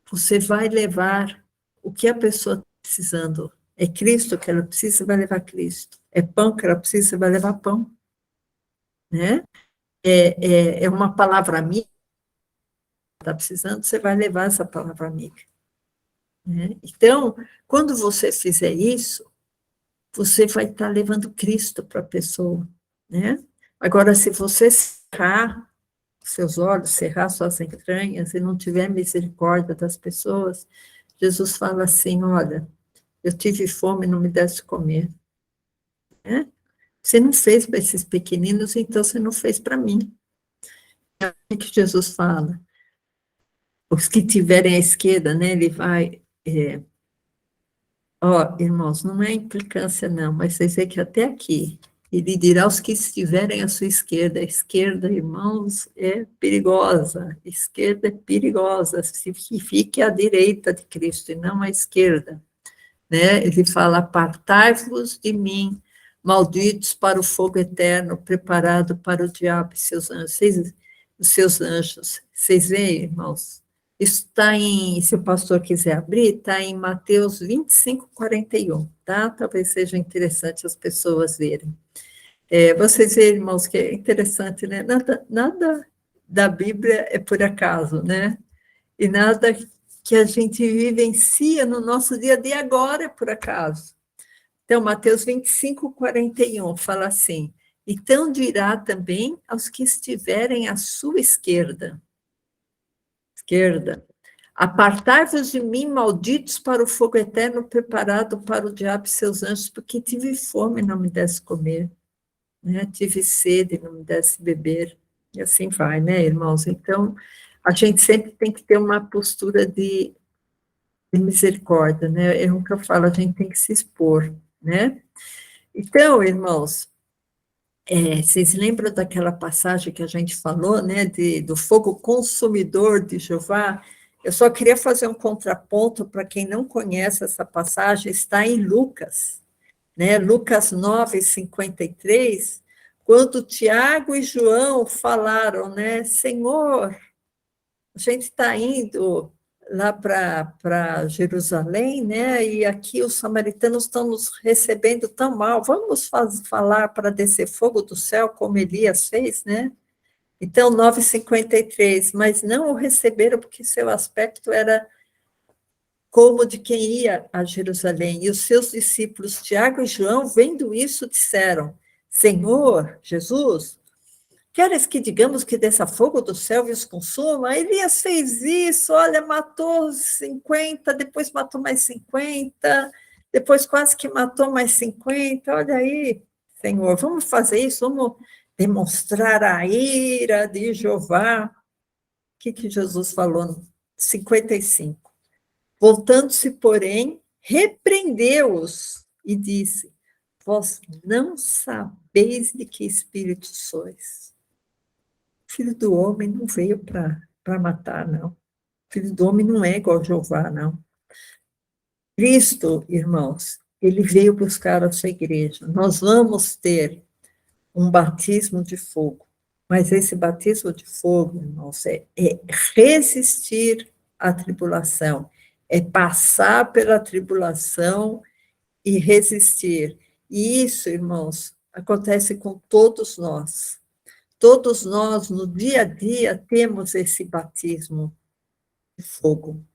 você vai levar o que a pessoa está precisando. É Cristo que ela precisa, você vai levar Cristo. É pão que ela precisa, você vai levar pão. Né? É uma palavra amiga que ela está precisando, você vai levar essa palavra amiga. Né? Então, quando você fizer isso, você vai estar levando Cristo para a pessoa. Né? Agora, se você cerrar seus olhos, cerrar suas entranhas e não tiver misericórdia das pessoas, Jesus fala assim, olha, eu tive fome, não me desse comer. Né? Você não fez para esses pequeninos, então você não fez para mim. O que Jesus fala? Os que tiverem à esquerda, né, ele vai... irmãos, não é implicância não, mas vocês veem que até aqui, ele dirá aos que estiverem à sua esquerda. A esquerda, irmãos, é perigosa. A esquerda é perigosa. Fique à direita de Cristo e não à esquerda. Né? Ele fala, apartai-vos de mim, malditos para o fogo eterno, preparado para o diabo e seus anjos. Os seus anjos. Vocês veem, irmãos? Isso está se o pastor quiser abrir, está em Mateus 25, 41, tá? Talvez seja interessante as pessoas verem. Vocês veem, irmãos, que é interessante, né? Nada da Bíblia é por acaso, né? E nada que a gente vivencia no nosso dia a dia agora é por acaso. Então, Mateus 25, 41 fala assim, então dirá também aos que estiverem à sua esquerda, apartai-vos de mim, malditos, para o fogo eterno preparado para o diabo e seus anjos, porque tive fome e não me desse comer, né? Tive sede e não me desse beber, e assim vai, né, irmãos? Então, a gente sempre tem que ter uma postura de misericórdia, né? É o que eu falo, a gente tem que se expor, né? Então, irmãos, vocês lembram daquela passagem que a gente falou, né, do fogo consumidor de Jeová? Eu só queria fazer um contraponto para quem não conhece essa passagem, está em Lucas, né? Lucas 9, 53, quando Tiago e João falaram, né, Senhor, a gente está indo lá para Jerusalém, né? E aqui os samaritanos estão nos recebendo tão mal. Vamos falar para descer fogo do céu, como Elias fez, né? Então, 9:53, mas não o receberam porque seu aspecto era como de quem ia a Jerusalém. E os seus discípulos, Tiago e João, vendo isso, disseram: Senhor, Jesus, Queres que digamos que desça fogo do céu e os consuma? Elias fez isso, olha, matou 50, depois matou mais 50, depois quase que matou mais 50. Olha aí, Senhor, vamos fazer isso, vamos demonstrar a ira de Jeová. O que Jesus falou no 55? Voltando-se, porém, repreendeu-os e disse: vós não sabeis de que espírito sois. O Filho do Homem não veio para matar, não. O Filho do Homem não é igual a Jeová, não. Cristo, irmãos, ele veio buscar a sua igreja. Nós vamos ter um batismo de fogo, mas esse batismo de fogo, irmãos, é resistir à tribulação, é passar pela tribulação e resistir. E isso, irmãos, acontece com todos nós. Todos nós, no dia a dia, temos esse batismo de fogo.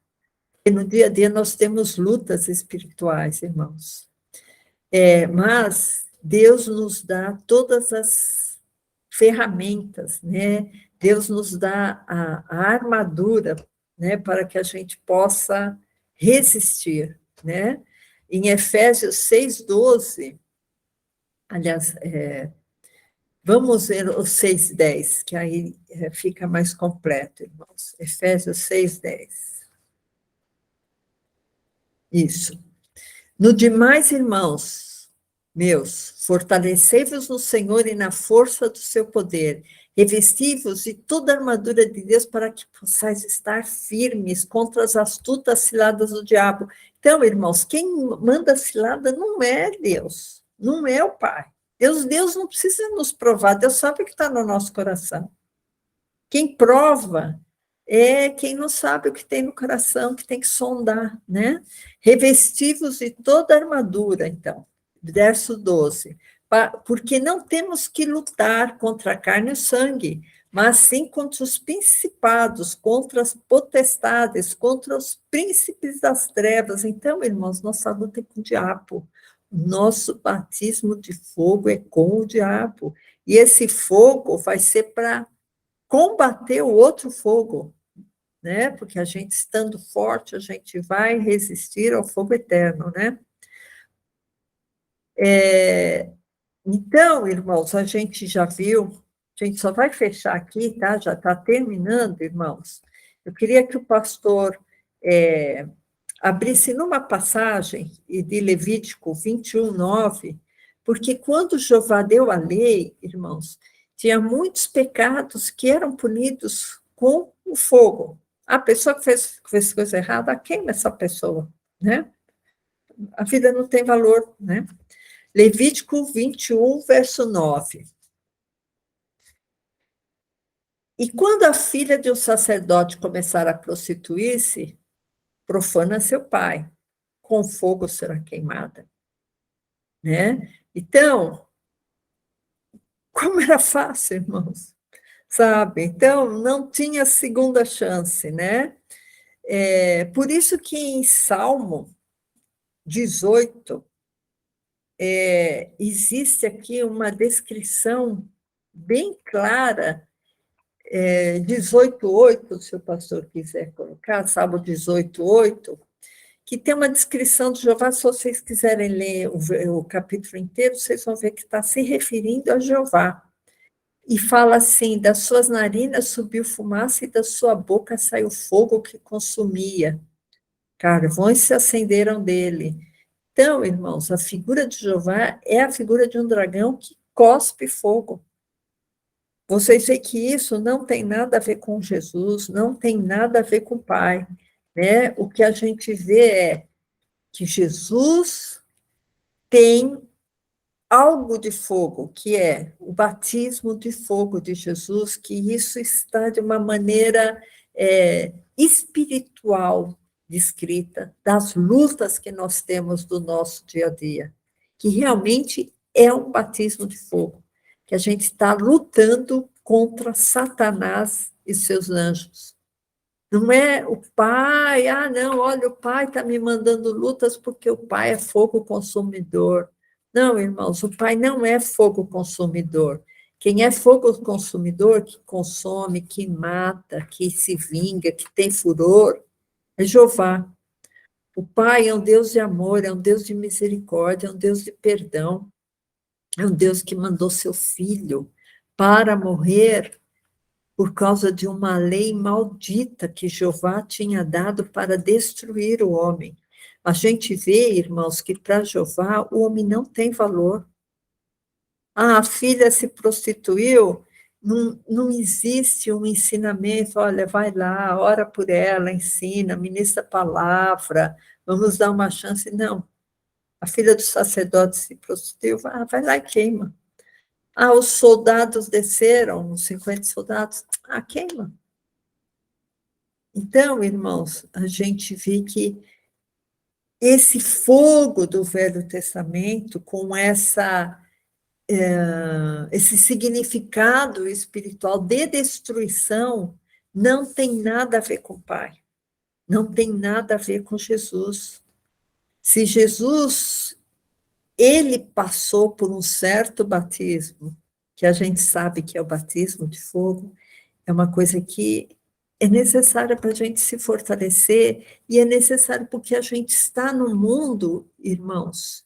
E no dia a dia nós temos lutas espirituais, irmãos. Mas Deus nos dá todas as ferramentas, né? Deus nos dá a armadura, né? Para que a gente possa resistir, né? Em Efésios 6:12, aliás, vamos ver o 6:10, que aí fica mais completo, irmãos. Efésios 6:10. Isso. No demais, irmãos, meus, fortalecei-vos no Senhor e na força do seu poder. Revesti-vos de toda a armadura de Deus para que possais estar firmes contra as astutas ciladas do diabo. Então, irmãos, quem manda cilada não é Deus, não é o Pai. Deus não precisa nos provar, Deus sabe o que está no nosso coração. Quem prova é quem não sabe o que tem no coração, que tem que sondar, né? Revesti-vos de toda a armadura, então, verso 12, porque não temos que lutar contra a carne e o sangue, mas sim contra os principados, contra as potestades, contra os príncipes das trevas. Então, irmãos, nossa luta é com o diabo. Nosso batismo de fogo é com o diabo. E esse fogo vai ser para combater o outro fogo, né? Porque a gente, estando forte, a gente vai resistir ao fogo eterno, né? Então, irmãos, a gente já viu, a gente só vai fechar aqui, tá? Já está terminando, irmãos. Eu queria que o pastor abrisse numa passagem de Levítico 21:9, porque quando Jeová deu a lei, irmãos, tinha muitos pecados que eram punidos com o fogo. A pessoa que fez coisa errada, queima essa pessoa, né? A vida não tem valor, né? Levítico 21, verso 9. E quando a filha de um sacerdote começar a prostituir-se, profana seu pai, com fogo será queimada, né? Então, como era fácil, irmãos, sabe? Então, não tinha segunda chance, né? Por isso que em Salmo 18, existe aqui uma descrição bem clara, 18:8, se o pastor quiser colocar, Salmo 18:8, que tem uma descrição de Jeová. Se vocês quiserem ler o capítulo inteiro, vocês vão ver que está se referindo a Jeová. E fala assim: das suas narinas subiu fumaça e da sua boca saiu fogo que consumia. Carvões se acenderam dele. Então, irmãos, a figura de Jeová é a figura de um dragão que cospe fogo. Vocês veem que isso não tem nada a ver com Jesus, não tem nada a ver com o Pai, né? O que a gente vê é que Jesus tem algo de fogo, que é o batismo de fogo de Jesus, que isso está de uma maneira espiritual descrita das lutas que nós temos do nosso dia a dia, que realmente é um batismo de fogo, que a gente está lutando contra Satanás e seus anjos. Não é o pai, não, olha, o pai está me mandando lutas porque o pai é fogo consumidor. Não, irmãos, o pai não é fogo consumidor. Quem é fogo consumidor, que consome, que mata, que se vinga, que tem furor, é Jeová. O Pai é um Deus de amor, é um Deus de misericórdia, é um Deus de perdão, é um Deus que mandou seu Filho para morrer por causa de uma lei maldita que Jeová tinha dado para destruir o homem. A gente vê, irmãos, que para Jeová o homem não tem valor. Ah, a filha se prostituiu, não existe um ensinamento, olha, vai lá, ora por ela, ensina, ministra a palavra, vamos dar uma chance. Não. A filha do sacerdote se prostituiu, vai lá e queima. Ah, os soldados desceram, os 50 soldados, queima. Então, irmãos, a gente vê que esse fogo do Velho Testamento, com esse significado espiritual de destruição, não tem nada a ver com o Pai, não tem nada a ver com Jesus. Se Jesus, ele passou por um certo batismo, que a gente sabe que é o batismo de fogo, é uma coisa que é necessária para a gente se fortalecer, e é necessário porque a gente está no mundo, irmãos,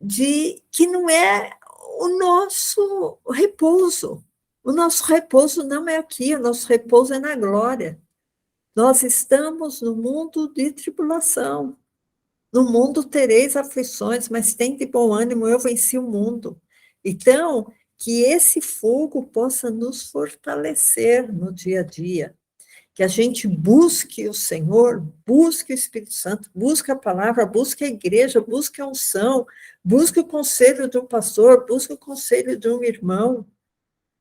de que não é o nosso repouso. O nosso repouso não é aqui, o nosso repouso é na glória. Nós estamos no mundo de tribulação. No mundo tereis aflições, mas tem de bom ânimo, eu venci o mundo. Então, que esse fogo possa nos fortalecer no dia a dia, que a gente busque o Senhor, busque o Espírito Santo, busque a palavra, busque a igreja, busque a unção, busque o conselho do pastor, busque o conselho de um irmão,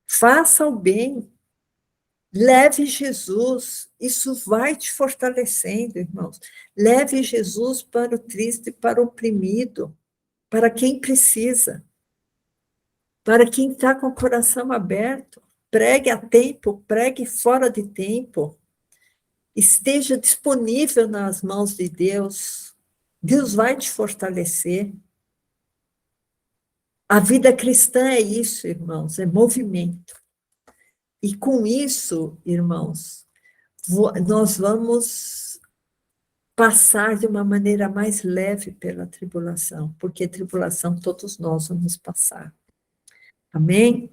faça o bem, leve Jesus, isso vai te fortalecendo, irmãos. Leve Jesus para o triste, para o oprimido, para quem precisa, para quem está com o coração aberto. Pregue a tempo, pregue fora de tempo. Esteja disponível nas mãos de Deus. Deus vai te fortalecer. A vida cristã é isso, irmãos, é movimento. E com isso, irmãos, nós vamos passar de uma maneira mais leve pela tribulação, porque tribulação todos nós vamos passar. Amém?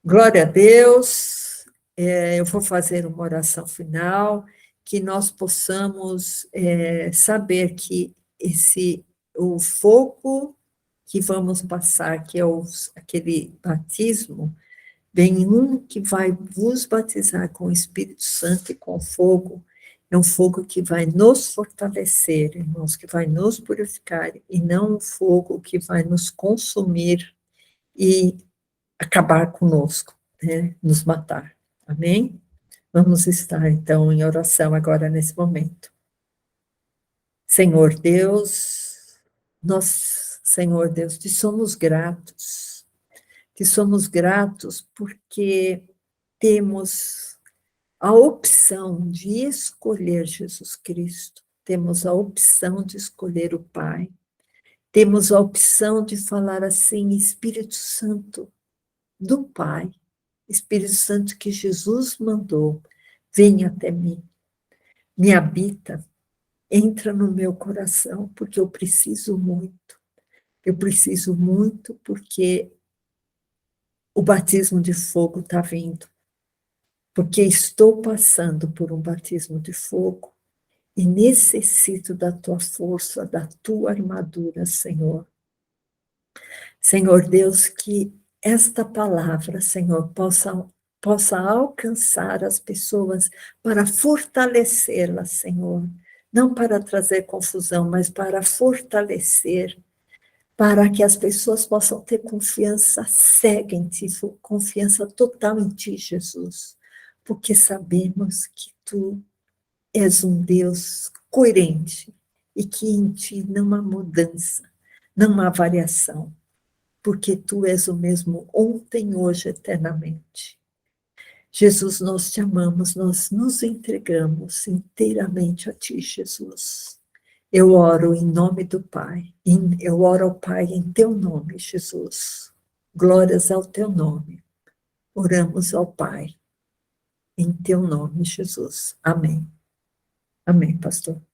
Glória a Deus. Eu vou fazer uma oração final, que nós possamos saber que o fogo que vamos passar, que é aquele batismo, vem um que vai vos batizar com o Espírito Santo e com fogo. É um fogo que vai nos fortalecer, irmãos, que vai nos purificar, e não um fogo que vai nos consumir e acabar conosco, né? Nos matar. Amém? Vamos estar, então, em oração agora, nesse momento. Senhor Deus, nós, Senhor Deus, te somos gratos. Te somos gratos porque temos a opção de escolher Jesus Cristo, temos a opção de escolher o Pai, temos a opção de falar assim, Espírito Santo do Pai, Espírito Santo que Jesus mandou, venha até mim, me habita, entra no meu coração, porque eu preciso muito porque o batismo de fogo está vindo, porque estou passando por um batismo de fogo e necessito da tua força, da tua armadura, Senhor. Senhor Deus, que esta palavra, Senhor, possa alcançar as pessoas para fortalecê-las, Senhor. Não para trazer confusão, mas para fortalecer, para que as pessoas possam ter confiança cega em Ti, confiança total em Ti, Jesus. Porque sabemos que Tu és um Deus coerente e que em Ti não há mudança, não há variação, porque Tu és o mesmo ontem, hoje, eternamente. Jesus, nós te amamos, nós nos entregamos inteiramente a Ti, Jesus. Eu oro em nome do Pai, eu oro ao Pai em Teu nome, Jesus. Glórias ao teu nome. Oramos ao Pai. Em teu nome, Jesus. Amém. Amém, pastor.